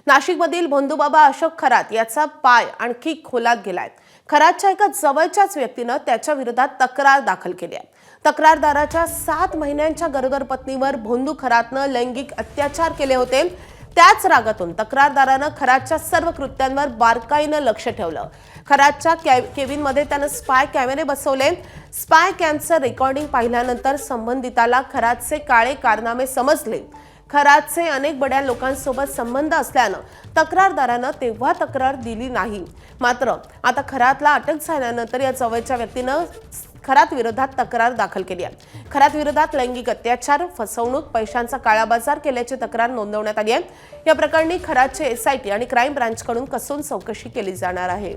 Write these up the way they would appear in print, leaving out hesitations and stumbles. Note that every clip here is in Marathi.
नाशिकमधील भोंदूबाबा अशोक खरात याचा पाय आणखी खोलात गेलाय। खरातच्या एका जवळच्याच व्यक्तीनं त्याच्या विरोधात तक्रार दाखल केली आहे। तक्रारदाराच्या 7 महिन्यांच्या गरोदर पत्नीवर भोंदू खरातनं लैंगिक अत्याचार केले होते। त्याच रागातून तक्रारदारानं खरातच्या सर्व कृत्यांवर बारकाईनं लक्ष ठेवलं। खरातच्या केबिनमध्ये त्यानं स्पाय कॅमेरे बसवले। स्पाय कॅमचं रेकॉर्डिंग पाहिल्यानंतर संबंधिताला खरातचे काळे कारनामे समजले। खरातचे अनेक बड्या लोकांसोबत संबंध असल्यानं तक्रारदारानं तेव्हा तक्रार दिली नाही। मात्र आता खरातला अटक झाल्यानंतर या जवळच्या व्यक्तीनं खरात विरोधात तक्रार दाखल केली आहे। खरात विरोधात लैंगिक अत्याचार, फसवणूक, पैशांचा काळाबाजार केल्याची तक्रार नोंदवण्यात आली आहे। या प्रकरणी खरातचे एसआयटी आणि क्राईम ब्रांचकडून कसून चौकशी केली जाणार आहे।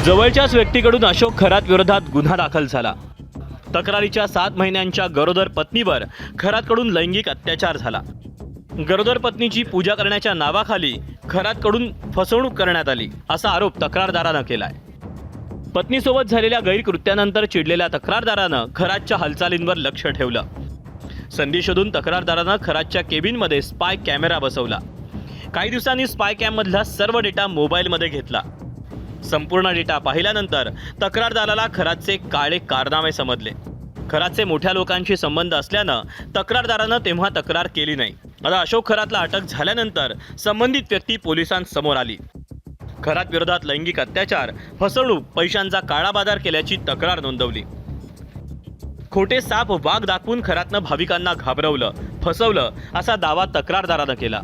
जवळच्याच व्यक्तीकडून अशोक खरात विरोधात गुन्हा दाखल झाला। तक्रारीच्या 7 महिन्यांच्या गरोदर पत्नीवर खरातकडून लैंगिक अत्याचार झाला। गरोदर पत्नीची पूजा करण्याच्या नावाखाली खरातकडून फसवणूक करण्यात आली असा आरोप तक्रारदारानं केलाय। पत्नीसोबत झालेल्या गैरकृत्यानंतर चिडलेल्या तक्रारदारानं खरातच्या हालचालींवर लक्ष ठेवलं। संधी शोधून तक्रारदारानं खरातच्या केबिनमध्ये स्पाय कॅमेरा बसवला। काही दिवसांनी स्पाय कॅममधला सर्व डेटा मोबाईलमध्ये घेतला। संपूर्ण डेटा पाहिल्यानंतर तक्रारदाराला खरातचे काळे कारनामे समजले। खरातचे मोठ्या लोकांशी संबंध असल्यानं तक्रारदारानं तेव्हा तक्रार केली नाही। आता अशोक खरातला अटक झाल्यानंतर संबंधित व्यक्ती पोलिसांसमोर आली। खरात विरोधात लैंगिक अत्याचार, फसवणूक, पैशांचा काळाबाजार केल्याची तक्रार नोंदवली। खोटे साप वाघ दाखवून खरातनं भाविकांना घाबरवलं, फसवलं असा दावा तक्रारदारानं केला।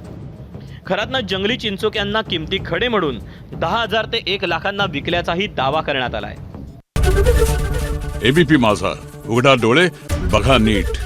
खरातनं जंगली चिंचोक्यांना किमती खडे म्हणून 10,000 ते 1 लाखांना विकल्याचाही दावा करण्यात आलाय। एबीपी माझा, उघडा डोळे बघा नीट।